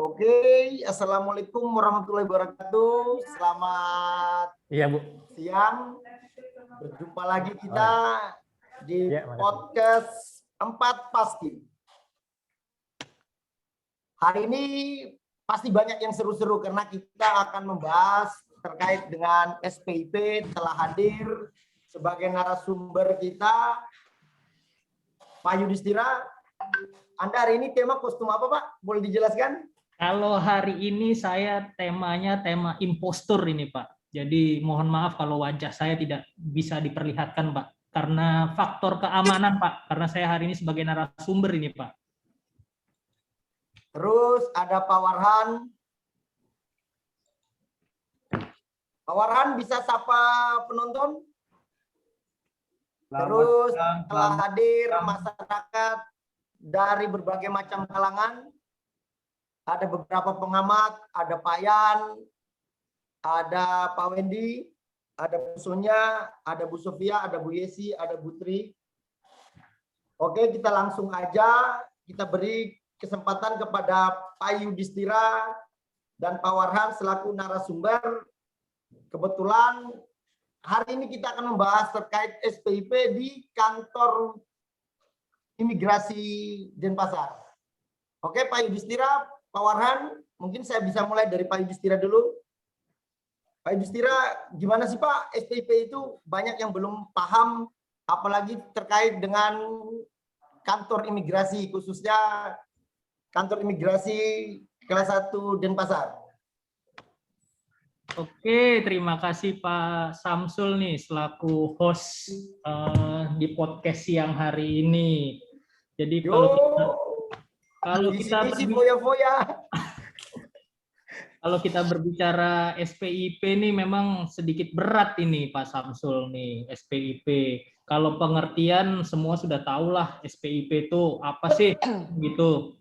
Oke, Assalamualaikum warahmatullahi wabarakatuh. Selamat Iya, Bu. siang. Berjumpa lagi kita di Ya, podcast 4 Pasti. Hari ini pasti banyak yang seru-seru karena kita akan membahas terkait dengan SPIP. Telah hadir sebagai narasumber kita Pak Yudhistira. Anda hari ini tema kostum apa, Pak? Boleh dijelaskan? Kalau hari ini saya temanya tema impostur ini, Pak. Jadi mohon maaf kalau wajah saya tidak bisa diperlihatkan, Pak. Karena faktor keamanan, Pak. Karena saya hari ini sebagai narasumber ini, Pak. Terus ada Pak Warhan. Pak Warhan bisa sapa penonton? Terus telah hadir masyarakat dari berbagai macam kalangan. Ada beberapa pengamat, ada Pak Yan, ada Pak Wendy, ada Bu Sonya, ada Bu Sofia, ada Bu Yesi, ada Bu Tri. Oke, kita langsung aja. Kita beri kesempatan kepada Pak Yudhistira dan Pak Warhan selaku narasumber. Kebetulan hari ini kita akan membahas terkait SPIP di kantor imigrasi Denpasar. Oke, Pak Yudhistira, Pak Warhan, mungkin saya bisa mulai dari Pak Yudhistira dulu. Pak Yudhistira, gimana sih Pak, SPIP itu banyak yang belum paham, apalagi terkait dengan kantor imigrasi, khususnya kantor imigrasi kelas 1 Denpasar. Oke, terima kasih Pak Samsul nih selaku host di podcast siang hari ini. Jadi kalau kita berbicara SPIP nih memang sedikit berat ini Pak Samsul nih SPIP. Kalau pengertian semua sudah tahulah SPIP itu apa sih gitu.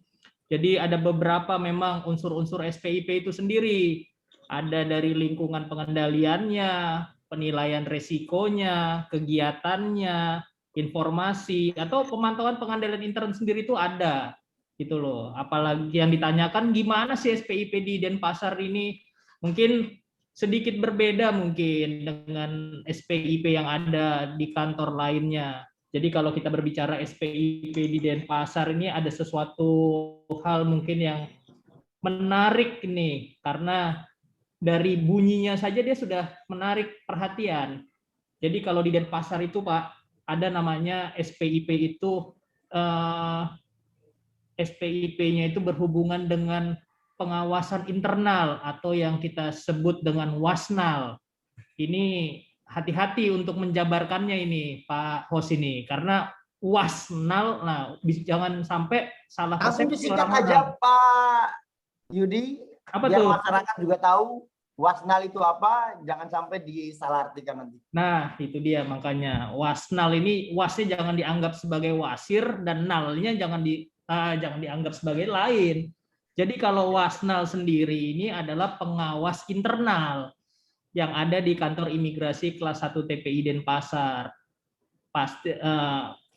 Jadi ada beberapa memang unsur-unsur SPIP itu sendiri. Ada dari lingkungan pengendaliannya, penilaian resikonya, kegiatannya, informasi atau pemantauan pengendalian intern sendiri itu ada gitu loh. Apalagi yang ditanyakan gimana sih SPIP di Denpasar ini? Mungkin sedikit berbeda mungkin dengan SPIP yang ada di kantor lainnya. Jadi kalau kita berbicara SPIP di Denpasar ini ada sesuatu hal mungkin yang menarik nih karena dari bunyinya saja dia sudah menarik perhatian. Jadi kalau di Denpasar itu Pak ada namanya SPIP itu SPIP-nya itu berhubungan dengan pengawasan internal atau yang kita sebut dengan WASNAL. Ini hati-hati untuk menjabarkannya ini Pak Hos ini karena WASNAL, nah jangan sampai salah persepsi disingkat aja Pak Yudi, apa biar tuh? masyarakat juga tahu WASNAL itu apa, jangan sampai disalahartikan nanti. Nah, itu dia makanya WASNAL ini wasnya jangan dianggap sebagai wasir dan nalnya jangan dianggap sebagai lain. Jadi kalau WASNAL sendiri ini adalah pengawas internal yang ada di kantor imigrasi kelas 1 TPI Denpasar. Pasti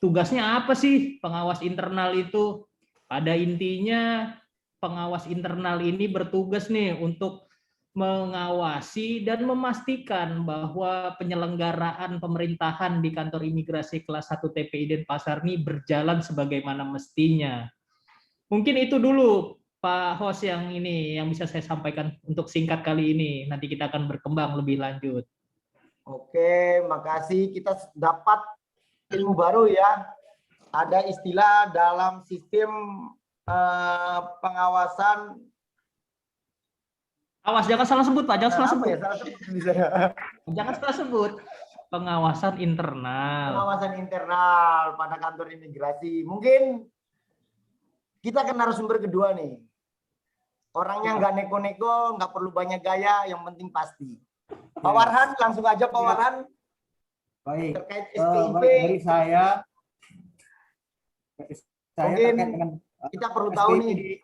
tugasnya apa sih pengawas internal itu? Pada intinya pengawas internal ini bertugas nih untuk mengawasi dan memastikan bahwa penyelenggaraan pemerintahan di kantor imigrasi kelas 1 TPI Denpasar ini berjalan sebagaimana mestinya. Mungkin itu dulu Pak Host yang ini yang bisa saya sampaikan untuk singkat kali ini. Nanti kita akan berkembang lebih lanjut. Oke, makasih. Kita dapat ilmu baru ya. Ada istilah dalam sistem pengawasan. Awas, jangan salah sebut Pak, jangan salah sebut. Ya, salah sebut. Jangan salah sebut. Pengawasan internal. Pengawasan internal pada kantor imigrasi. Mungkin kita ke narasumber kedua nih. Orangnya nggak neko-neko, nggak perlu banyak gaya, yang penting pasti. Pak Warhan, langsung aja Pak Warhan. Baik, terkait SPIP. dari saya mungkin terkait dengan kita perlu tahu nih.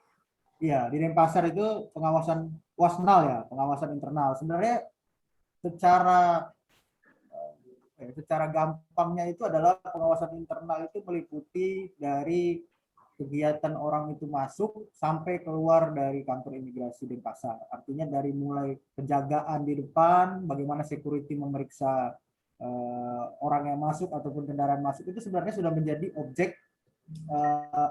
Iya, di Denpasar itu pengawasan WASNAL ya, pengawasan internal. Sebenarnya secara gampangnya itu adalah pengawasan internal itu meliputi dari kegiatan orang itu masuk sampai keluar dari kantor imigrasi Denpasar. Artinya dari mulai penjagaan di depan, bagaimana security memeriksa orang yang masuk ataupun kendaraan masuk, itu sebenarnya sudah menjadi objek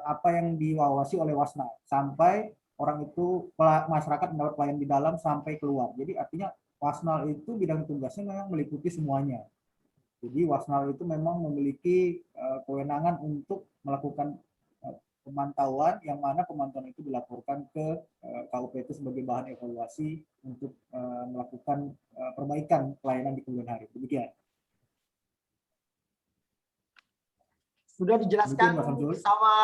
apa yang diawasi oleh Wasnal sampai orang itu masyarakat mendapat pelayanan di dalam sampai keluar. Jadi artinya Wasnal itu bidang tugasnya memang meliputi semuanya. Jadi Wasnal itu memang memiliki kewenangan untuk melakukan pemantauan, yang mana pemantauan itu dilaporkan ke KUP itu sebagai bahan evaluasi untuk melakukan perbaikan pelayanan di kemudian hari. Demikian. Sudah dijelaskan Demikian, Mas Samsul. sama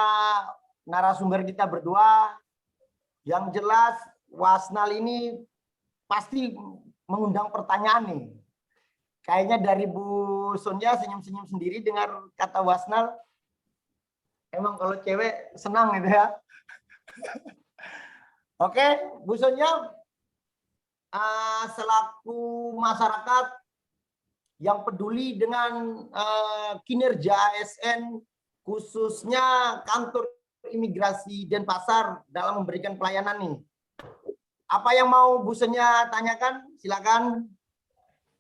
narasumber kita berdua. Yang jelas Wasnal ini pasti mengundang pertanyaan nih. Kayaknya dari Bu Sonia senyum-senyum sendiri dengar kata Wasnal. Emang kalau cewek senang gitu ya. Oke, Bu Sonia, selaku masyarakat yang peduli dengan kinerja ASN, khususnya kantor imigrasi Denpasar dalam memberikan pelayanan nih. Apa yang mau Bu Sonia tanyakan? Silakan.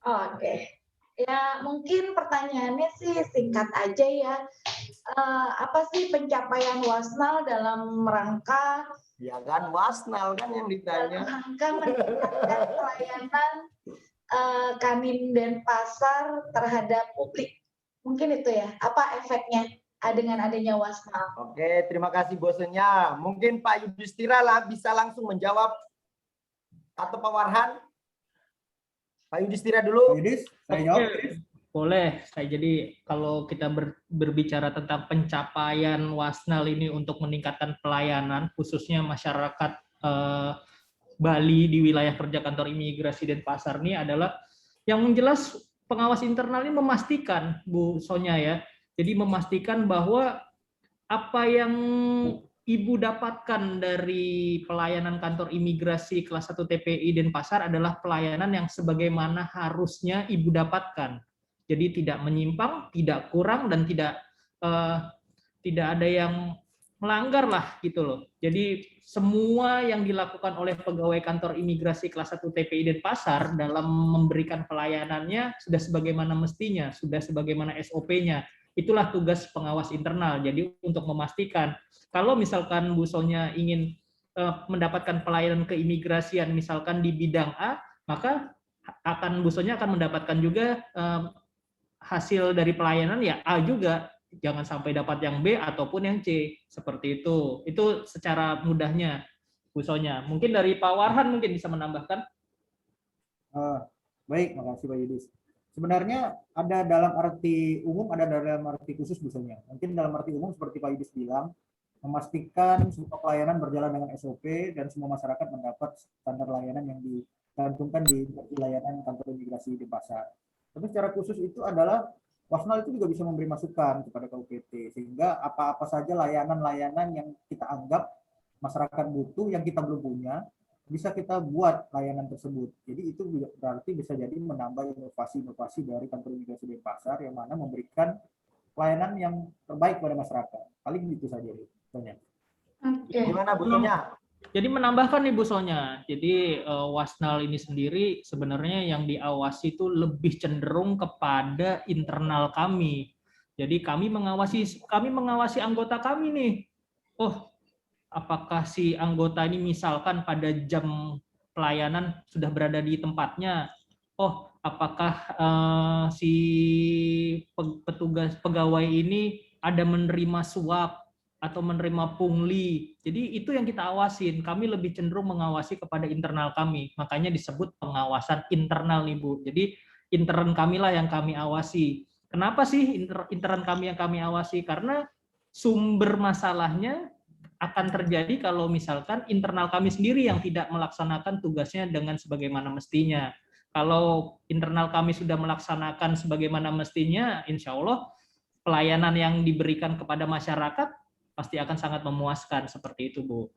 Oke. Ya, mungkin pertanyaannya sih singkat aja ya. Apa sih pencapaian Wasnal dalam rangka Ya kan Wasnal kan yang ditanya. meningkatkan pelayanan Kanwil Denpasar terhadap publik? Mungkin itu ya. Apa efeknya dengan adanya Wasnal? Oke, terima kasih Bu Sonia. Mungkin Pak Yudhistira lah bisa langsung menjawab atau Pak Warhan. Pak Yudhistira dulu. Pak Yudis, saya jawab. Boleh. Jadi kalau kita berbicara tentang pencapaian Wasnal ini untuk meningkatkan pelayanan, khususnya masyarakat Bali di wilayah kerja kantor imigrasi Denpasar ini adalah yang jelas pengawas internal ini memastikan, Bu Sonia ya, jadi memastikan bahwa apa yang Ibu dapatkan dari pelayanan kantor imigrasi kelas 1 TPI Denpasar adalah pelayanan yang sebagaimana harusnya Ibu dapatkan. Jadi tidak menyimpang, tidak kurang, dan tidak ada yang melanggar lah gitu loh. Jadi semua yang dilakukan oleh pegawai kantor imigrasi kelas 1 TPI Denpasar dalam memberikan pelayanannya sudah sebagaimana mestinya, sudah sebagaimana SOP-nya. Itulah tugas pengawas internal. Jadi untuk memastikan kalau misalkan Bu Sonia ingin mendapatkan pelayanan keimigrasian misalkan di bidang A, maka Bu Sonia akan mendapatkan juga hasil dari pelayanan ya A juga. Jangan sampai dapat yang B ataupun yang C, seperti itu. Itu secara mudahnya, Bu Sonia. Mungkin dari Pak Warhan mungkin bisa menambahkan. Baik, makasih Pak Yudis. Sebenarnya ada dalam arti umum, ada dalam arti khusus Bu Sonia. Mungkin dalam arti umum seperti Pak Yudis bilang, memastikan semua pelayanan berjalan dengan SOP dan semua masyarakat mendapat standar layanan yang dicantumkan di pelayanan kantor imigrasi di pasar. Tapi secara khusus itu adalah Wasnal itu juga bisa memberi masukan kepada KUPT, sehingga apa-apa saja layanan-layanan yang kita anggap masyarakat butuh, yang kita belum punya, bisa kita buat layanan tersebut. Jadi itu berarti bisa jadi menambah inovasi-inovasi dari kantor imigrasi Denpasar yang mana memberikan pelayanan yang terbaik pada masyarakat. Paling itu saja, Bu Sonia. Gimana Bu Sonia? Jadi menambahkan nih Bu Sonia, jadi Wasnal ini sendiri sebenarnya yang diawasi itu lebih cenderung kepada internal kami. Jadi kami mengawasi anggota kami nih. Oh, apakah si anggota ini misalkan pada jam pelayanan sudah berada di tempatnya? Oh, apakah si petugas pegawai ini ada menerima suap atau menerima pungli. Jadi itu yang kita awasin. Kami lebih cenderung mengawasi kepada internal kami. Makanya disebut pengawasan internal nih Bu. Jadi intern kami lah yang kami awasi. Kenapa sih intern kami yang kami awasi? Karena sumber masalahnya akan terjadi kalau misalkan internal kami sendiri yang tidak melaksanakan tugasnya dengan sebagaimana mestinya. Kalau internal kami sudah melaksanakan sebagaimana mestinya, insya Allah pelayanan yang diberikan kepada masyarakat pasti akan sangat memuaskan, seperti itu Bu.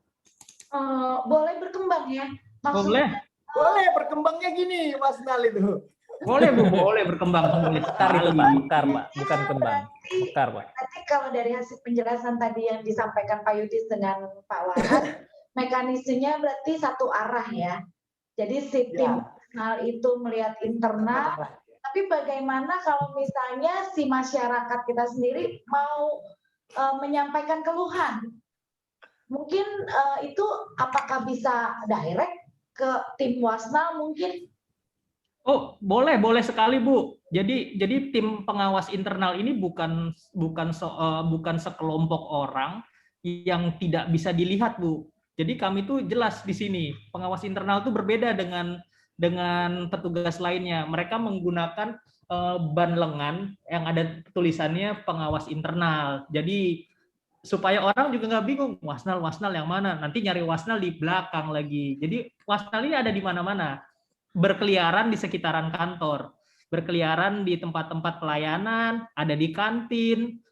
Boleh berkembang ya? Boleh. Boleh, berkembangnya gini Wasnal itu. Boleh Bu, boleh berkembang. Boleh Mekar itu sekali. Pak, mekar Pak, bukan kembang. Mekar Pak. Berarti kalau dari hasil penjelasan tadi yang disampaikan Pak Yudis dengan Pak Wahan, mekanismenya berarti satu arah ya. Jadi si tim Ya. nasional itu melihat internal, tapi bagaimana kalau misalnya si masyarakat kita sendiri mau menyampaikan keluhan? Mungkin itu apakah bisa direct ke tim Wasna mungkin? Oh, boleh, boleh sekali Bu. Jadi tim pengawas internal ini bukan sekelompok orang yang tidak bisa dilihat Bu. Jadi kami tuh jelas di sini pengawas internal itu berbeda dengan petugas lainnya. Mereka menggunakan ban lengan yang ada tulisannya pengawas internal. Jadi supaya orang juga nggak bingung Wasnal yang mana. Nanti nyari Wasnal di belakang lagi. Jadi Wasnal ini ada di mana-mana. Berkeliaran di sekitaran kantor, berkeliaran di tempat-tempat pelayanan, ada di kantin,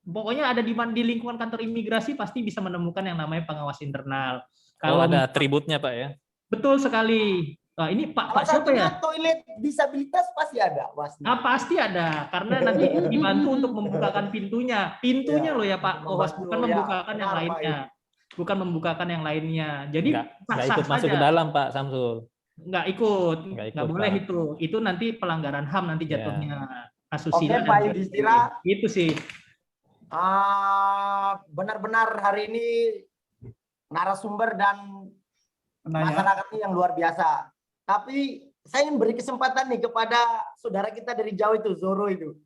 pokoknya ada di lingkungan kantor imigrasi pasti bisa menemukan yang namanya pengawas internal. Kalau ada atributnya Pak ya? Betul sekali. Nah, ini Pak Salah siapa ya? satunya toilet disabilitas pasti ada, Wasna. Pasti ada, karena nanti dibantu untuk membukakan pintunya. Pintunya loh ya Pak, bukan membukakan yang lainnya. Bukan membukakan yang lainnya. Jadi nggak ikut masuk ke dalam Pak Samsul. Nggak ikut, nggak boleh Pak. itu nanti pelanggaran HAM nanti jatuhnya. Asusila. Oke, Pak Yudhistira. Itu sih. Benar-benar hari ini narasumber dan masyarakat ini yang luar biasa. Tapi saya ingin beri kesempatan nih kepada saudara kita dari jauh itu, Zoro itu.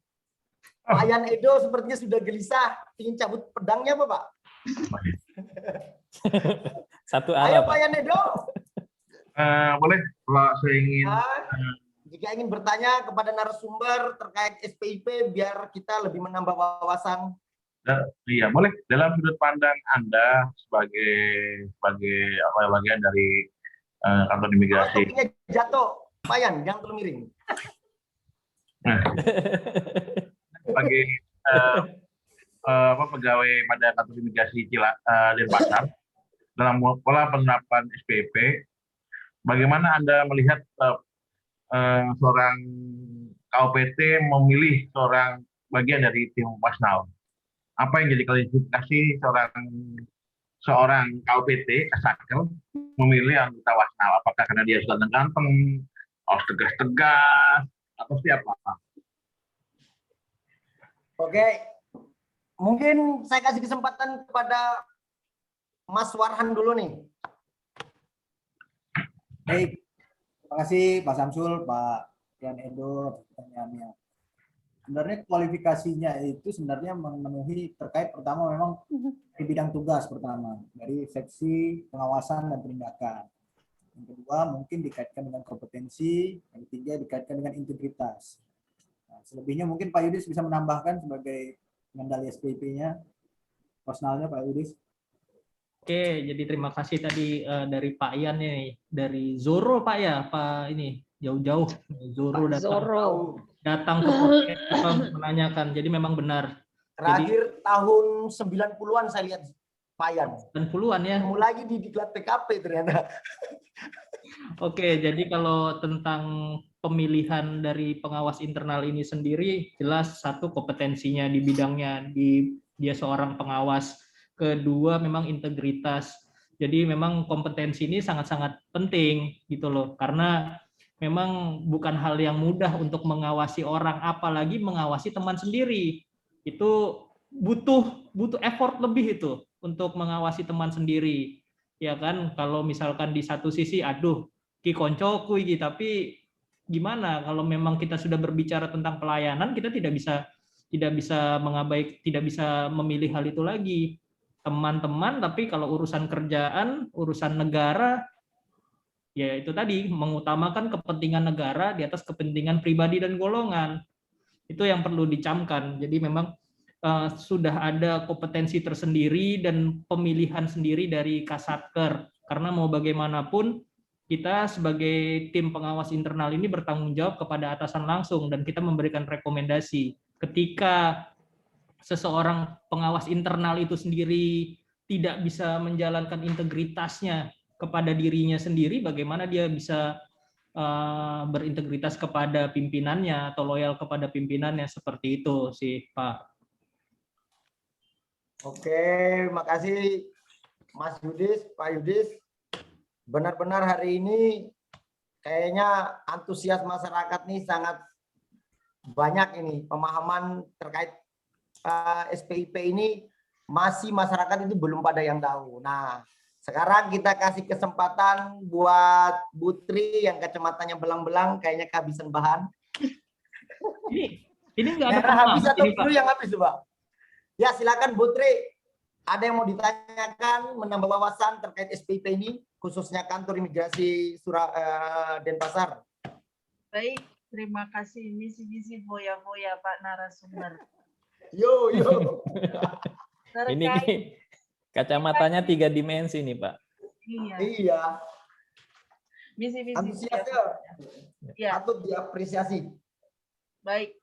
Pak Yan Edo sepertinya sudah gelisah, ingin cabut pedangnya apa Pak? Satu Ayo arah Pak Pak. Yan Edo. Boleh, kalau saya ingin Jika ingin bertanya kepada narasumber terkait SPIP biar kita lebih menambah wawasan. iya boleh. Dalam sudut pandang Anda sebagai bagian dari kantor imigrasi. Topiknya jatuh, Pak Yan, jangan terlalu miring. Sebagai pegawai pada kantor imigrasi Denpasar, dalam pola penerapan SPIP, bagaimana Anda melihat seorang KOPT memilih seorang bagian dari tim Wasnal? Apa yang jadi kualifikasi seorang KOPT Kasaker memilih anggota Wasnal? Apakah karena dia sudah ganteng, harus tegas-tegas, atau siapa? Oke, mungkin saya kasih kesempatan kepada Mas Warhan dulu nih. Baik, terima kasih Pak Samsul, Pak Yan Edo pertanyaannya. Sebenarnya kualifikasinya itu sebenarnya memenuhi terkait pertama memang di bidang tugas pertama dari seksi pengawasan dan penindakan. Yang kedua mungkin dikaitkan dengan kompetensi, yang ketiga dikaitkan dengan integritas. Nah, selebihnya mungkin Pak Yudis bisa menambahkan sebagai pengendali SPIP-nya, personalnya Pak Yudis. Oke, jadi terima kasih tadi dari Pak Yan nih, dari Zoro Pak ya, Pak ini jauh-jauh Zoro datang ke podcast menanyakan. Jadi memang benar. Terakhir tahun 90-an saya lihat Pak Yan. 90-an ya. Ketemu lagi di diklat PKP ternyata. Oke, jadi kalau tentang pemilihan dari pengawas internal ini sendiri, jelas satu kompetensinya di bidangnya, dia seorang pengawas. Kedua memang integritas. Jadi memang kompetensi ini sangat-sangat penting gitu loh, karena memang bukan hal yang mudah untuk mengawasi orang, apalagi mengawasi teman sendiri. Itu butuh effort lebih itu untuk mengawasi teman sendiri. Ya kan, kalau misalkan di satu sisi aduh ki koncoku iki, tapi gimana kalau memang kita sudah berbicara tentang pelayanan, kita tidak bisa memilih hal itu lagi. Teman-teman, tapi kalau urusan kerjaan, urusan negara, ya itu tadi mengutamakan kepentingan negara di atas kepentingan pribadi dan golongan. Itu yang perlu dicamkan. Jadi memang sudah ada kompetensi tersendiri dan pemilihan sendiri dari Kasatker. Karena mau bagaimanapun kita sebagai tim pengawas internal ini bertanggung jawab kepada atasan langsung dan kita memberikan rekomendasi. Ketika seseorang pengawas internal itu sendiri tidak bisa menjalankan integritasnya kepada dirinya sendiri, bagaimana dia bisa berintegritas kepada pimpinannya atau loyal kepada pimpinannya, seperti itu sih Pak. Oke, makasih Mas Yudis, Pak Yudis. Benar-benar hari ini kayaknya antusias masyarakat nih sangat banyak ini, pemahaman terkait SPIP ini masih masyarakat itu belum pada yang tahu. Nah, sekarang kita kasih kesempatan buat Butri yang kacamatanya belang-belang, kayaknya kehabisan bahan. Ini nggak ada Merah habis pengamat atau ini, Pak. biru yang habis, Pak? Ya, silakan Butri. Ada yang mau ditanyakan, menambah wawasan terkait SPIP ini, khususnya kantor imigrasi Denpasar. Baik, terima kasih misi-misi boya-boya Pak narasumber. Yo. Ini Terkait nih, kacamatanya 3 dimensi nih, Pak. Iya, misi-misi antusiasnya ya, patut diapresiasi. baik.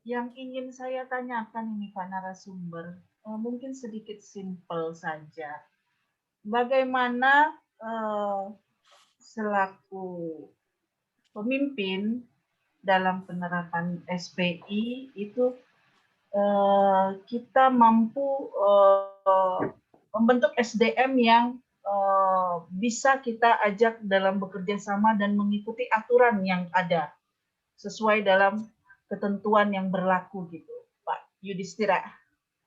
Yang ingin saya tanyakan ini Pak narasumber, mungkin sedikit simpel saja. Bagaimana selaku pemimpin dalam penerapan SPI itu kita mampu membentuk SDM yang bisa kita ajak dalam bekerja sama dan mengikuti aturan yang ada sesuai dalam ketentuan yang berlaku gitu, Pak Yudhistira.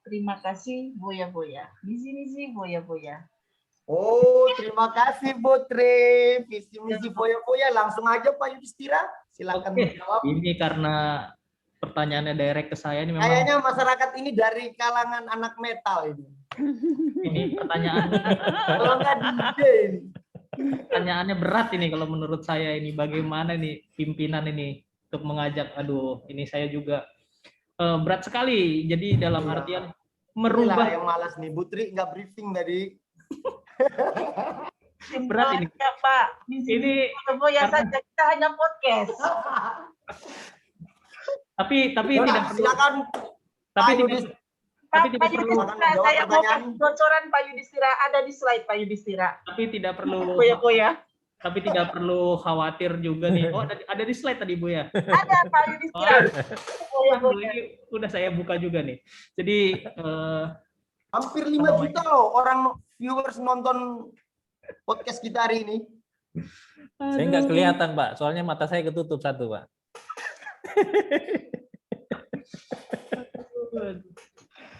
Terima kasih Boya-Boya. Misi-misi Boya-Boya. Oh, terima kasih Putri. Visi-misi Boya-Boya, langsung aja Pak Yudhistira. Silakan Oke, menjawab. ini karena pertanyaannya direct ke saya ini memang Kayaknya masyarakat ini dari kalangan anak metal ini. ini pertanyaannya Kalau nggak DJ ini. pertanyaannya berat ini kalau menurut saya ini, bagaimana nih pimpinan ini untuk mengajak, aduh ini saya juga berat sekali. Jadi dalam Iya. artian Inilah merubah yang malas nih. Putri nggak briefing tadi. berat ini. Ya, Pak. Misi Ini Boya karena- saja, kita hanya podcast. tapi Yaudah, tidak perlu silakan tapi Pak tidak Yudhis. tapi Pak tidak perlu Yudhistira, Jawab saya mau pertanyaan. kasih bocoran Pak Yudhistira, ada di slide Pak Yudhistira. tapi tidak perlu Boya-boya. tapi tidak perlu khawatir juga nih. Oh, ada di slide tadi Bu ya. Ada Pak Yudhistira. Oh, aduh, Boya-boya. ini udah saya buka juga nih. Jadi Hampir 5 juta loh orang viewers nonton podcast kita hari ini. Saya nggak kelihatan, Pak. Soalnya mata saya ketutup satu, Pak.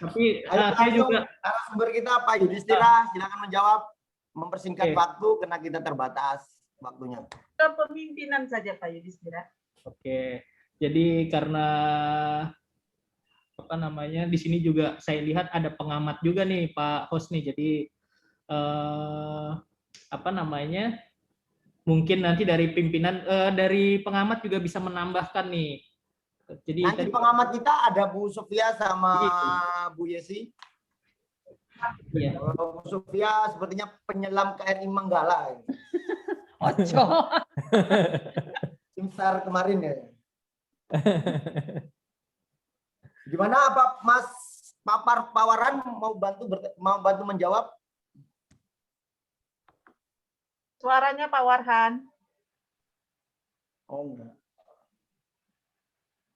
Tapi Ayo saya langsung juga narasumber kita Pak Yudhistira, silakan menjawab, mempersingkat Oke. waktu karena kita terbatas waktunya. Kepemimpinan saja Pak Yudhistira. oke. Jadi karena apa namanya, di sini juga saya lihat ada pengamat juga nih Pak host nih. Jadi apa namanya? Mungkin nanti dari pimpinan dari pengamat juga bisa menambahkan nih. Jadi Nanti tadi pengamat kita ada Bu Sofia sama Begitu. Bu Yesi. ya, Kalau Bu Sofia sepertinya penyelam KRI Manggala. Ojo. Tim SAR kemarin ya. Gimana Pak Mas Pawaran mau bantu menjawab? Suaranya Pak Warhan. Oh enggak.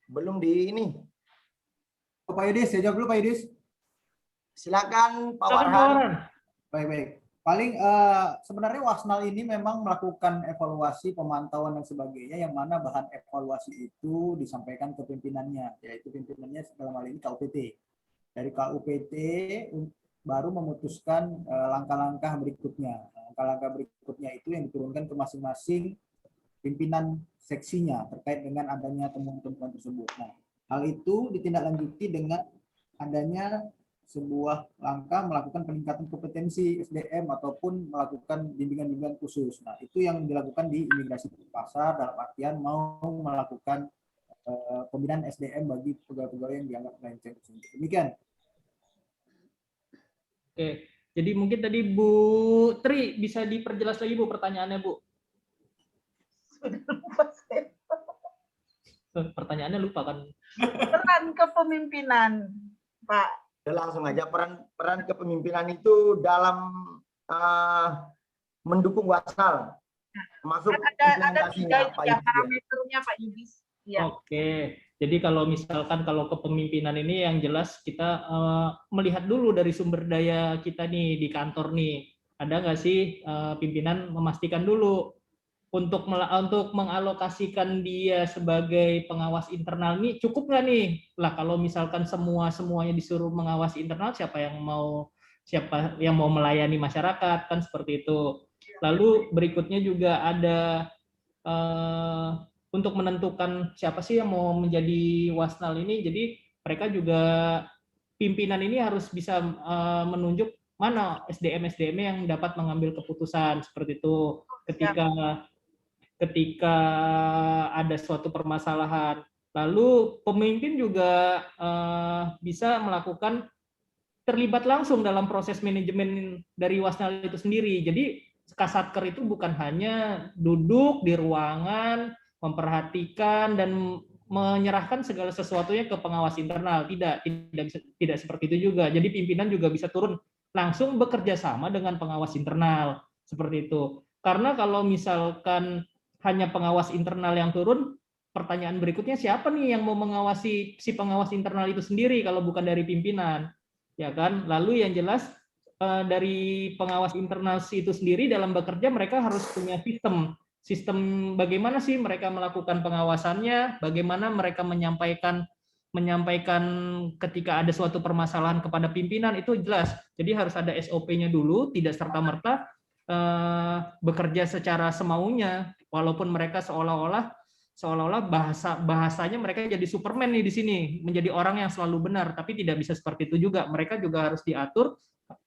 Belum di ini. Pak Yudis, saya jawab dulu Pak Yudis. Silakan Pak Silakan, Pak Warhan. Warhan. Baik-baik. Paling sebenarnya Wasnal ini memang melakukan evaluasi, pemantauan dan sebagainya, yang mana bahan evaluasi itu disampaikan ke pimpinannya, yaitu pimpinannya dalam hal ini KUPT. Dari KUPT baru memutuskan langkah-langkah berikutnya. Langkah-langkah berikutnya itu yang diturunkan ke masing-masing pimpinan seksinya terkait dengan adanya temuan-temuan tersebut. Nah, hal itu ditindaklanjuti dengan adanya sebuah langkah melakukan peningkatan kompetensi SDM ataupun melakukan bimbingan-bimbingan khusus. Nah, itu yang dilakukan di imigrasi pasar dalam artian mau melakukan pembinaan SDM bagi pegawai-pegawai yang dianggap melenceng. Demikian. Oke. Jadi mungkin tadi Bu Tri bisa diperjelas lagi Bu pertanyaannya Bu. Sudah lupa saya. Pertanyaannya lupa kan? Peran kepemimpinan, Pak. Ya, langsung aja peran kepemimpinan itu dalam mendukung Wasnal masuk Ada implementasinya, 3 Pak ya Yudis. parameternya Pak Yudis. Ya. Oke, jadi kalau misalkan kalau kepemimpinan ini yang jelas kita melihat dulu dari sumber daya kita nih di kantor nih, ada nggak sih pimpinan memastikan dulu untuk mengalokasikan dia sebagai pengawas internal nih cukup nggak nih? Lah kalau misalkan semuanya disuruh mengawasi internal, siapa yang mau melayani masyarakat, kan seperti itu. Lalu berikutnya juga ada untuk menentukan siapa sih yang mau menjadi wasnal ini. Jadi mereka juga pimpinan ini harus bisa menunjuk mana SDM yang dapat mengambil keputusan seperti itu ketika ada suatu permasalahan. Lalu pemimpin juga bisa melakukan terlibat langsung dalam proses manajemen dari wasnal itu sendiri. Jadi Kasatker itu bukan hanya duduk di ruangan, memperhatikan dan menyerahkan segala sesuatunya ke pengawas internal. Tidak seperti itu juga. Jadi pimpinan juga bisa turun langsung bekerja sama dengan pengawas internal seperti itu. Karena kalau misalkan hanya pengawas internal yang turun, pertanyaan berikutnya siapa nih yang mau mengawasi si pengawas internal itu sendiri kalau bukan dari pimpinan, ya kan? Lalu yang jelas dari pengawas internal itu sendiri dalam bekerja mereka harus punya sistem bagaimana sih mereka melakukan pengawasannya, bagaimana mereka menyampaikan ketika ada suatu permasalahan kepada pimpinan, itu jelas. Jadi harus ada SOP-nya dulu, tidak serta-merta bekerja secara semaunya, walaupun mereka seolah-olah bahasanya mereka jadi Superman nih di sini, menjadi orang yang selalu benar, tapi tidak bisa seperti itu juga. Mereka juga harus diatur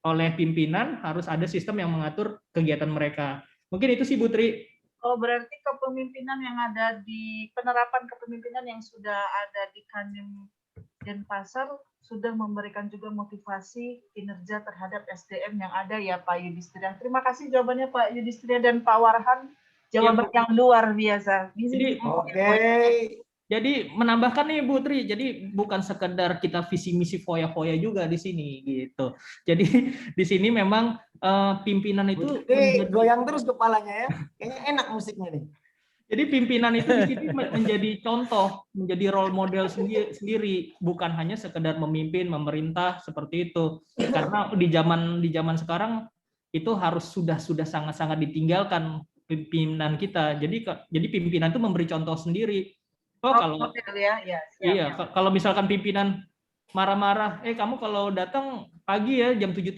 oleh pimpinan, harus ada sistem yang mengatur kegiatan mereka. Mungkin itu sih, Bu Tri. Oh, berarti kepemimpinan yang ada di penerapan kepemimpinan yang sudah ada di Kanwil Denpasar sudah memberikan juga motivasi kinerja terhadap SDM yang ada ya Pak Yudhistira. Terima kasih jawabannya Pak Yudhistira dan Pak Warhan. Jawaban yang luar biasa. Jadi menambahkan nih Bu Tri, jadi bukan sekedar kita visi misi foya-foya juga di sini gitu. Jadi di sini memang pimpinan itu goyang terus kepalanya ya. Kayaknya enak musiknya nih. Jadi pimpinan itu di sini menjadi contoh, menjadi role model sendiri, bukan hanya sekedar memimpin, memerintah seperti itu. Karena di zaman sekarang itu harus sudah sangat-sangat ditinggalkan pimpinan kita. Jadi pimpinan itu memberi contoh sendiri. Kalau misalkan pimpinan marah-marah, kamu kalau datang pagi ya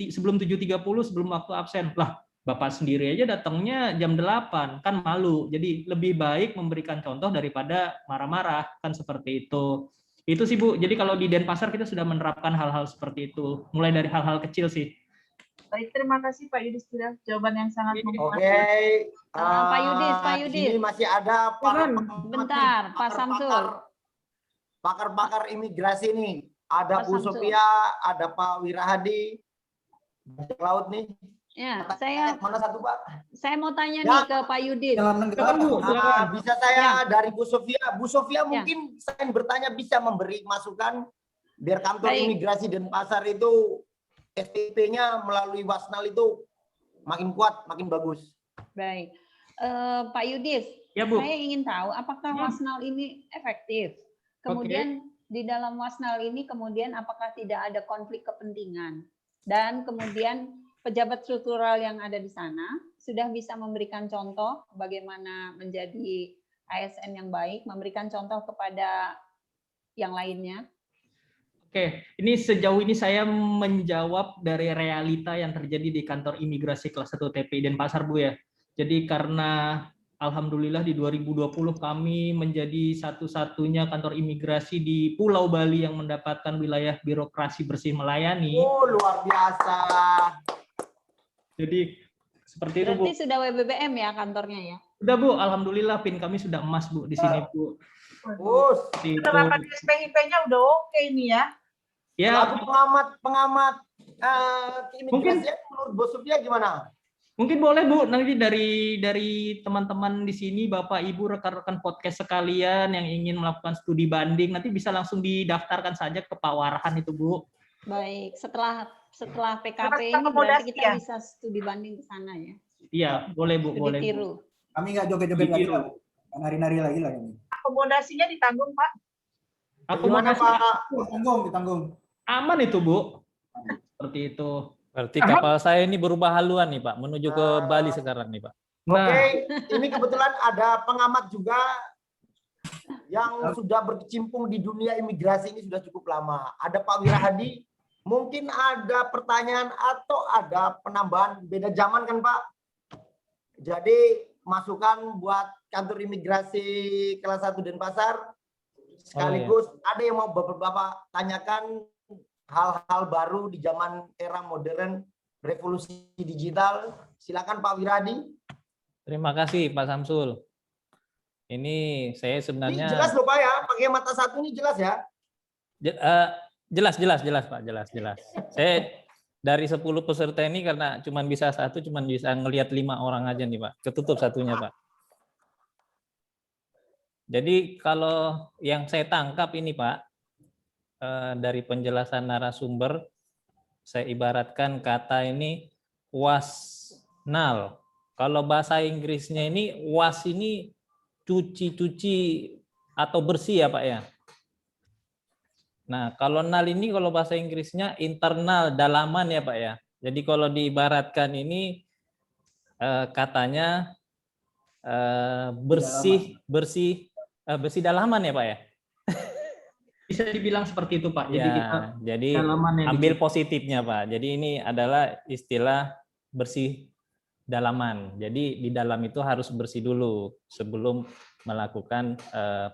sebelum 7.30 sebelum waktu absen. Lah, Bapak sendiri aja datangnya jam 8, kan malu. Jadi lebih baik memberikan contoh daripada marah-marah, kan seperti itu. Itu sih Bu. Jadi kalau di Denpasar kita sudah menerapkan hal-hal seperti itu, mulai dari hal-hal kecil sih. Baik, terima kasih Pak Yudhistira. Jawaban yang sangat memuaskan. Oke. Pak Yudis. Ini masih ada bentar, Pak Samsul. Pakar-pakar imigrasi nih. Ada Bu Sofia, ada Pak Wirahadi. Bajak laut nih. Ya, mana satu Pak? Saya mau tanya nih ke Pak Yudis. Bisa saya dari Bu Sofia. Bu Sofia mungkin saya bertanya bisa memberi masukan biar kantor imigrasi Denpasar itu SPP-nya melalui Wasnal itu makin kuat, makin bagus. Baik. Pak Yudis, ya, Bu. Saya ingin tahu apakah Wasnal ini efektif? Kemudian di dalam Wasnal ini kemudian apakah tidak ada konflik kepentingan? Dan kemudian pejabat struktural yang ada di sana sudah bisa memberikan contoh bagaimana menjadi ASN yang baik, memberikan contoh kepada yang lainnya? Oke, ini sejauh ini saya menjawab dari realita yang terjadi di kantor imigrasi kelas 1 TPI Denpasar, Bu ya. Jadi karena alhamdulillah di 2020 kami menjadi satu-satunya kantor imigrasi di Pulau Bali yang mendapatkan wilayah birokrasi bersih melayani. Oh, luar biasa. Jadi seperti itu, Bu. Berarti sudah WBBM ya kantornya ya? Sudah, Bu. Alhamdulillah PIN kami sudah emas, Bu, di sini, Bu. Penerapan SPIP-nya udah oke ini ya. Ya, pengamat keimigrasian menurut Bu Sofia gimana? Mungkin boleh Bu, nanti dari teman-teman di sini, Bapak Ibu, rekan-rekan podcast sekalian yang ingin melakukan studi banding, nanti bisa langsung didaftarkan saja ke Pak Warhan itu, Bu. Baik, setelah PKP ini berarti kita bisa studi banding ke sana ya? Iya, boleh Bu, boleh. Ditiru. Kami nggak joget-joget lagi Ditiru. lah, nggak nari-nari lagi lah kami. Akomodasinya ditanggung, Pak. Gimana Akomodasi Pak? Ditanggung. aman itu, Bu. Seperti itu. Berarti kapal saya ini berubah haluan nih Pak, menuju ke Bali Nah. sekarang nih Pak. Nah, Oke, ini kebetulan ada pengamat juga yang sudah berkecimpung di dunia imigrasi ini sudah cukup lama. Ada Pak Wirahadi. Mungkin ada pertanyaan atau ada penambahan, beda zaman kan Pak? Jadi masukan buat kantor imigrasi kelas 1 Denpasar. Sekaligus ada yang mau Bapak tanyakan hal-hal baru di zaman era modern, revolusi digital. Silakan Pak Wirahadi. Terima kasih Pak Samsul. Ini saya Ini sebenarnya jelas loh Pak ya, pakai mata satu ini jelas ya. jelas Pak, jelas. Saya dari 10 peserta ini karena cuma bisa satu, cuma bisa ngelihat 5 orang aja nih Pak. Ketutup satunya Pak. Jadi kalau yang saya tangkap ini Pak, dari penjelasan narasumber, saya ibaratkan kata ini wasnal. Kalau bahasa Inggrisnya ini was ini cuci-cuci atau bersih ya Pak ya. Nah, kalau nal ini kalau bahasa Inggrisnya internal, dalaman ya Pak ya. Jadi kalau diibaratkan ini katanya bersih dalaman ya Pak ya. bisa dibilang seperti itu, Pak. Jadi Ya, kita jadi dalaman yang ambil positifnya Pak. Jadi ini adalah istilah bersih dalaman. Jadi di dalam itu harus bersih dulu sebelum melakukan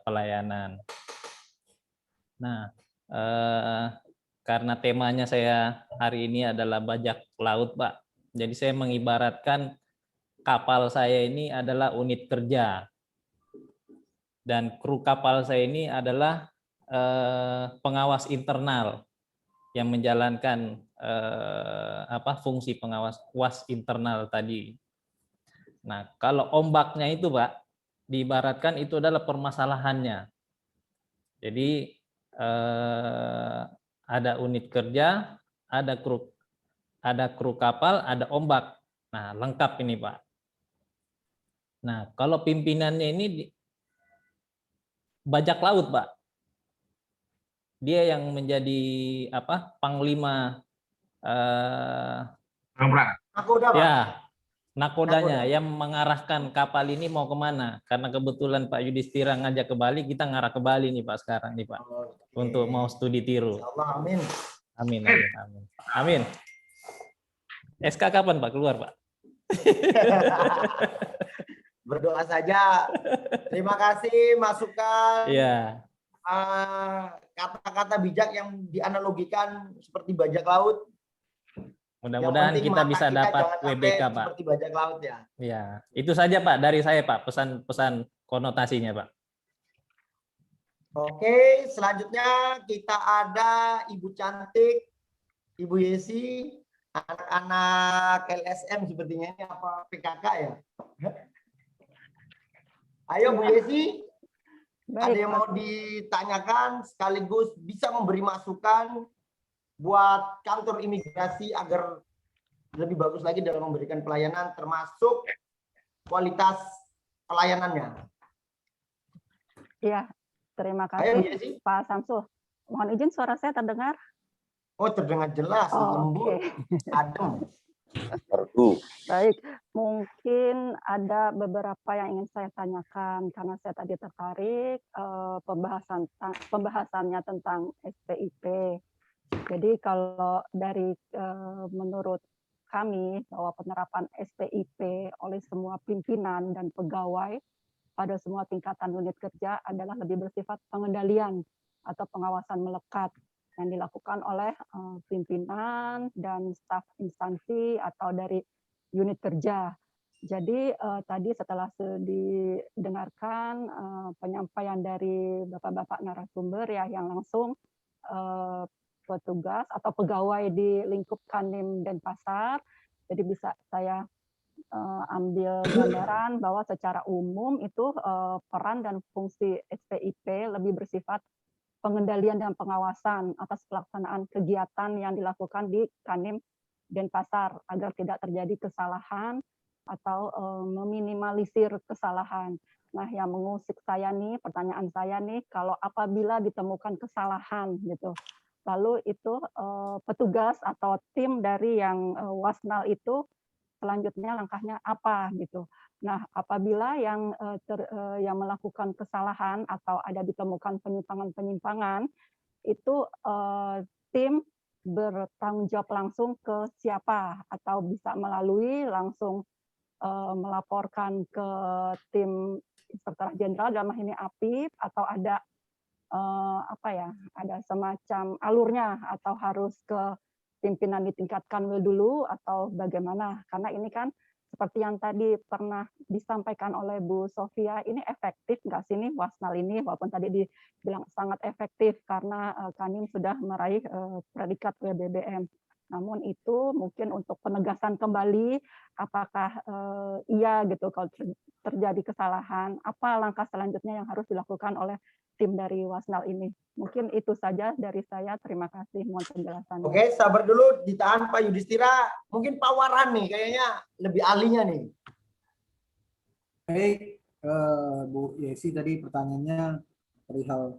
pelayanan. Nah, karena temanya saya hari ini adalah bajak laut, Pak. Jadi saya mengibaratkan kapal saya ini adalah unit kerja. Dan kru kapal saya ini adalah pengawas internal yang menjalankan fungsi pengawas was internal tadi. Nah, kalau ombaknya itu, Pak, diibaratkan itu adalah permasalahannya. Jadi ada unit kerja, ada kru kapal, ada ombak. Nah, lengkap ini, Pak. Nah, kalau pimpinannya ini bajak laut, Pak. Dia yang menjadi panglima Nakoda, Pak. ya, nakodanya yang mengarahkan kapal ini mau kemana. Karena kebetulan Pak Yudhistira ngajak ke Bali, kita ngarah ke Bali nih Pak sekarang nih Pak. Untuk mau studi tiru. Insyaallah, amin. Amin. SK kapan Pak keluar Pak? Berdoa saja. Terima kasih masukan. Iya. Kata-kata bijak yang dianalogikan seperti bajak laut. Mudah-mudahan kita bisa dapat WBK Pak. Seperti bajak laut ya. Ya, itu saja Pak dari saya Pak, pesan-pesan konotasinya Pak. Oke, selanjutnya kita ada Ibu Cantik, Ibu Yesi, anak-anak LSM sepertinya ini apa PKK ya? Ayo Bu Yesi, ada yang mau ditanyakan sekaligus bisa memberi masukan buat kantor imigrasi agar lebih bagus lagi dalam memberikan pelayanan termasuk kualitas pelayanannya. Iya, terima Ayo, Bu kasih Yesi. Pak Samsul. Mohon izin suara saya terdengar? Oh, terdengar jelas, lembut, adem. Baik, mungkin ada beberapa yang ingin saya tanyakan karena saya tadi tertarik pembahasannya tentang SPIP. Jadi kalau dari menurut kami bahwa penerapan SPIP oleh semua pimpinan dan pegawai pada semua tingkatan unit kerja adalah lebih bersifat pengendalian atau pengawasan melekat yang dilakukan oleh pimpinan dan staf instansi atau dari unit kerja. Jadi tadi setelah didengarkan penyampaian dari bapak-bapak narasumber ya yang langsung petugas atau pegawai di lingkup Kanwil Denpasar, jadi bisa saya ambil gambaran bahwa secara umum itu peran dan fungsi SPIP lebih bersifat pengendalian dan pengawasan atas pelaksanaan kegiatan yang dilakukan di Kanwil Denpasar agar tidak terjadi kesalahan atau meminimalisir kesalahan. Nah, yang mengusik saya nih, pertanyaan saya nih, kalau apabila ditemukan kesalahan gitu, lalu itu petugas atau tim dari yang Wasnal itu selanjutnya langkahnya apa gitu. Nah, apabila yang yang melakukan kesalahan atau ada ditemukan penyimpangan-penyimpangan, itu tim bertanggung jawab langsung ke siapa atau bisa melalui langsung melaporkan ke tim Inspektorat Jenderal dalam hal ini APIP, atau ada apa ya, ada semacam alurnya atau harus ke pimpinan di tingkat Kanwil dulu atau bagaimana? Karena ini kan seperti yang tadi pernah disampaikan oleh Bu Sofia, ini efektif nggak sih nih Wasnal ini, walaupun tadi dibilang sangat efektif karena Kanim sudah meraih predikat WBBM. Namun itu mungkin untuk penegasan kembali, apakah iya gitu kalau terjadi kesalahan, apa langkah selanjutnya yang harus dilakukan oleh tim dari Wasnal ini. Mungkin itu saja dari saya. Terima kasih. Mohon penjelasannya. Oke, sabar dulu, ditahan Pak Yudhistira. Mungkin Pak Warhan nih, kayaknya lebih ahlinya nih. Baik, Bu Yesi tadi pertanyaannya perihal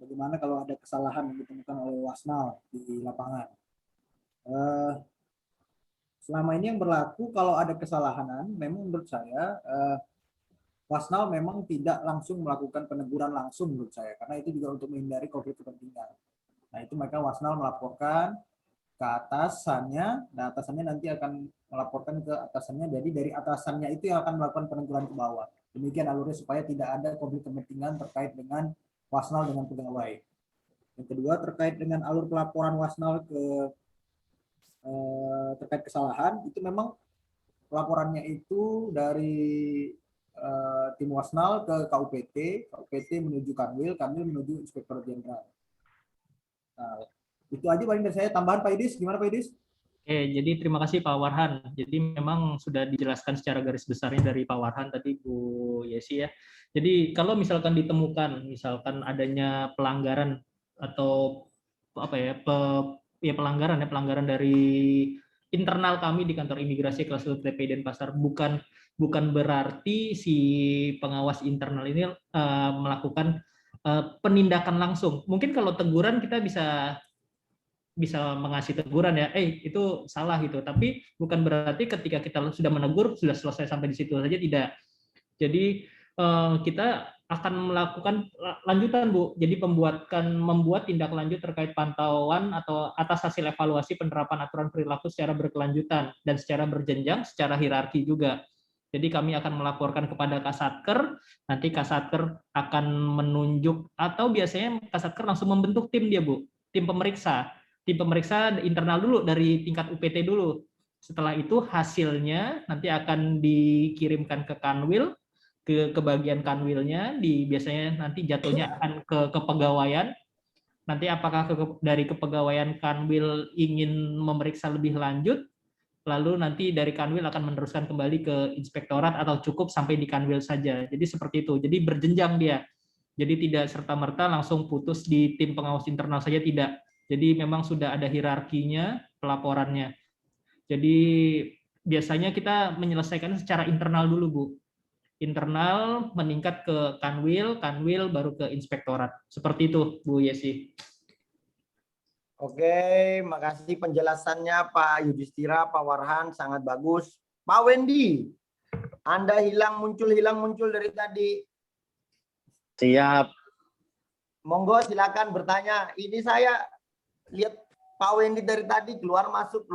bagaimana kalau ada kesalahan yang ditemukan oleh Wasnal di lapangan. Selama ini yang berlaku kalau ada kesalahan, memang menurut saya Wasnal memang tidak langsung melakukan peneguran langsung menurut saya, karena itu juga untuk menghindari konflik kepentingan. Nah, itu maka Wasnal melaporkan ke atasannya, dan atasannya nanti akan melaporkan ke atasannya, jadi dari atasannya itu yang akan melakukan peneguran ke bawah. Demikian alurnya supaya tidak ada konflik kepentingan terkait dengan Wasnal dengan pegawai. Yang kedua, terkait dengan alur pelaporan Wasnal terkait kesalahan, itu memang laporannya itu dari tim Wasnal ke KUPT, KUPT menuju Kanwil, Kanwil menuju Inspektorat Jenderal. Nah, itu aja paling dari saya. Tambahan Pak Idis, gimana Pak Idis? Oke, jadi terima kasih Pak Warhan. Jadi memang sudah dijelaskan secara garis besarnya dari Pak Warhan tadi Bu Yesi ya. Jadi kalau misalkan ditemukan misalkan adanya pelanggaran atau apa ya, pelanggaran dari internal kami di kantor imigrasi Klaster TPI Denpasar, bukan berarti si pengawas internal ini melakukan penindakan langsung. Mungkin kalau teguran kita bisa mengasih teguran ya, itu salah gitu. Tapi bukan berarti ketika kita sudah menegur sudah selesai sampai di situ saja, tidak. Jadi kita akan melakukan lanjutan Bu. Jadi membuat tindak lanjut terkait pantauan atau atas hasil evaluasi penerapan aturan perilaku secara berkelanjutan dan secara berjenjang, secara hierarki juga. Jadi kami akan melaporkan kepada Kasatker, nanti Kasatker akan menunjuk atau biasanya Kasatker langsung membentuk tim dia Bu, tim pemeriksa internal dulu dari tingkat UPT dulu. Setelah itu hasilnya nanti akan dikirimkan ke Kanwil, ke bagian Kanwilnya, biasanya nanti jatuhnya akan ke kepegawaian. Nanti apakah dari kepegawaian Kanwil ingin memeriksa lebih lanjut, lalu nanti dari Kanwil akan meneruskan kembali ke Inspektorat atau cukup sampai di Kanwil saja. Jadi seperti itu. Jadi berjenjang dia. Jadi tidak serta-merta langsung putus di tim pengawas internal saja, tidak. Jadi memang sudah ada hierarkinya pelaporannya. Jadi biasanya kita menyelesaikan secara internal dulu, Bu. Internal meningkat ke Kanwil, Kanwil baru ke Inspektorat. Seperti itu, Bu Yesi. Oke, makasih penjelasannya Pak Yudhistira, Pak Warhan, sangat bagus. Pak Wendy, Anda hilang muncul dari tadi. Siap. Monggo silakan bertanya. Ini saya lihat Pak Wendy dari tadi keluar masuk.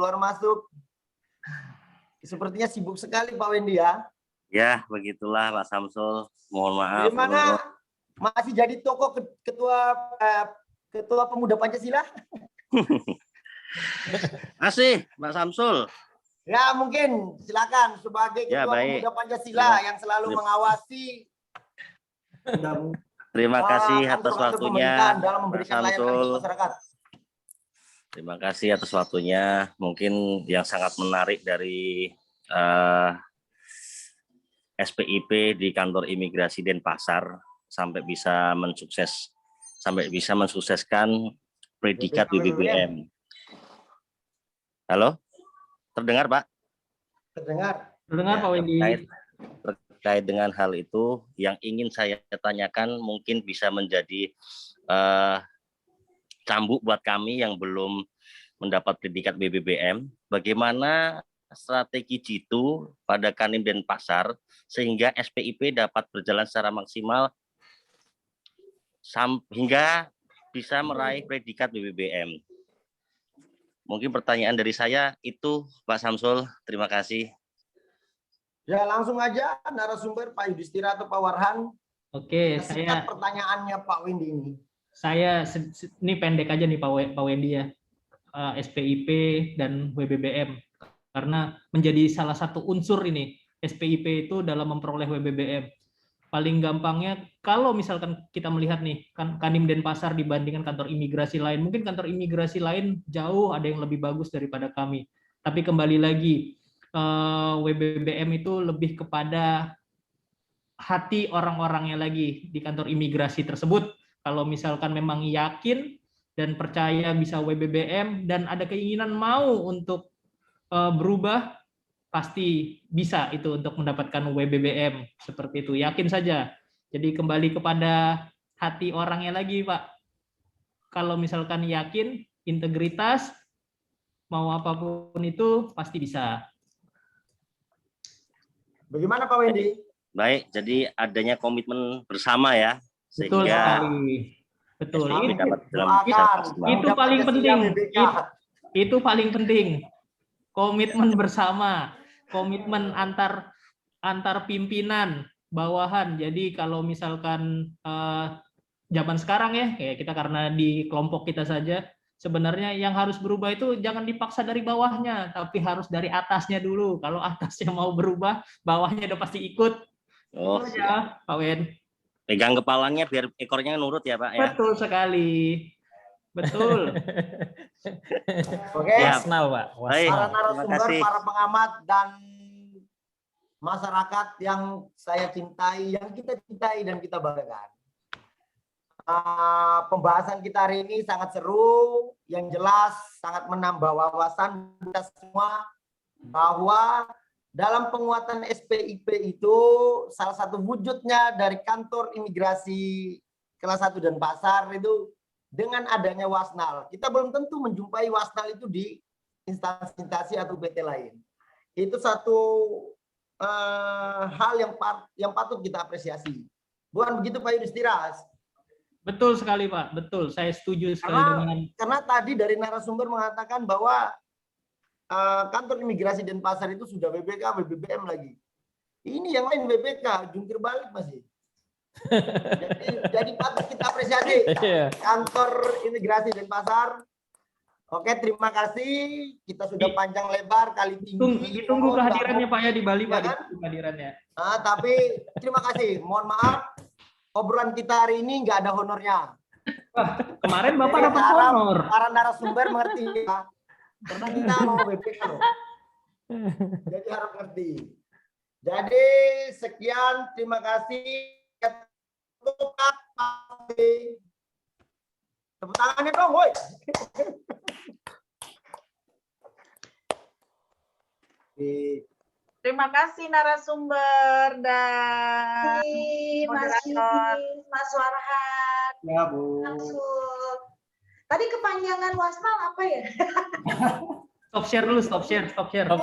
Sepertinya sibuk sekali Pak Wendy ya. Ya, begitulah Pak Samsul. Mohon maaf. Gimana? Masih jadi tokoh ketua pemuda Pancasila? Masih, Pak Samsul. Ya, mungkin silakan sebagai ketua pemuda Pancasila yang selalu mengawasi. Terima kasih atas waktunya, dalam memberikan layanan untuk masyarakat. Terima kasih atas waktunya. Mungkin yang sangat menarik dari SPIP di kantor imigrasi Denpasar sampai bisa mensukseskan predikat WBBM. Halo, terdengar Pak? Terdengar? Terdengar Pak Wendy? Terkait dengan hal itu, yang ingin saya tanyakan mungkin bisa menjadi cambuk buat kami yang belum mendapat predikat BBBM. Bagaimana strategi jitu pada Kanwil Denpasar sehingga SPIP dapat berjalan secara maksimal hingga bisa meraih predikat BBBM. Mungkin pertanyaan dari saya itu, Pak Samsul. Terima kasih. Ya, langsung aja narasumber Pak Yudhistira atau Pak Warhan. Oke, Singkat pertanyaannya Pak Wendy ini. Saya ini pendek aja nih Pak Wendy ya. SPIP dan WBBM. Karena menjadi salah satu unsur ini SPIP itu dalam memperoleh WBBM. Paling gampangnya kalau misalkan kita melihat nih Kanwil Denpasar dibandingkan kantor imigrasi lain, mungkin kantor imigrasi lain jauh ada yang lebih bagus daripada kami. Tapi kembali lagi WBBM itu lebih kepada hati orang-orangnya lagi di kantor imigrasi tersebut. Kalau misalkan memang yakin dan percaya bisa WBBM dan ada keinginan mau untuk berubah, pasti bisa itu untuk mendapatkan WBBM seperti itu. Yakin saja. Jadi kembali kepada hati orangnya lagi, Pak. Kalau misalkan yakin, integritas, mau apapun itu pasti bisa. Bagaimana Pak Wendy? Baik, jadi adanya komitmen bersama ya, Betul sehingga sekali. Betul. Itu paling penting. Itu paling penting. Komitmen bersama, komitmen antar pimpinan, bawahan. Jadi kalau misalkan zaman sekarang ya, kayak kita karena di kelompok kita saja, sebenarnya yang harus berubah itu jangan dipaksa dari bawahnya, tapi harus dari atasnya dulu. Kalau atasnya mau berubah, bawahnya udah pasti ikut. Oh ya, Pak Wen. Pegang kepalanya biar ekornya nurut ya Pak ya. Betul sekali. Betul. Oke. Wasnal, Pak. Para narasumber, para pengamat dan masyarakat yang saya cintai, yang kita cintai dan kita banggakan. Pembahasan kita hari ini sangat seru, yang jelas sangat menambah wawasan kita semua bahwa dalam penguatan SPIP itu salah satu wujudnya dari kantor imigrasi kelas 1 Denpasar itu dengan adanya Wasnal. Kita belum tentu menjumpai Wasnal itu di instansi atau PT lain. Itu satu hal yang patut kita apresiasi. Bukan begitu Pak Yudhistira? Betul sekali Pak, betul. Saya setuju sekali dengan. Karena tadi dari narasumber mengatakan bahwa kantor imigrasi Denpasar itu sudah BBK, BBBM lagi. Ini yang lain BBK, jungkir balik masih. Jadi patut kita apresiasi kantor imigrasi Denpasar. Oke, terima kasih. Kita sudah panjang lebar kali tinggi. Ditunggu kehadirannya Pak ya di Bali Pak. Kan? Kehadirannya. Tapi terima kasih. Mohon maaf, obrolan kita hari ini nggak ada honornya. Wah, kemarin Bapak dapat honor. Para narasumber mengerti ya. Karena kita mau BPK loh. Jadi harus ngerti. Jadi sekian, terima kasih. Tepuk tangannya dong, woi. Terima kasih narasumber dan moderator. Mas Warhan. Ya, Bu. Tadi kepanjangan Wasnal apa ya? Stop share dulu, stop share. Stop ya.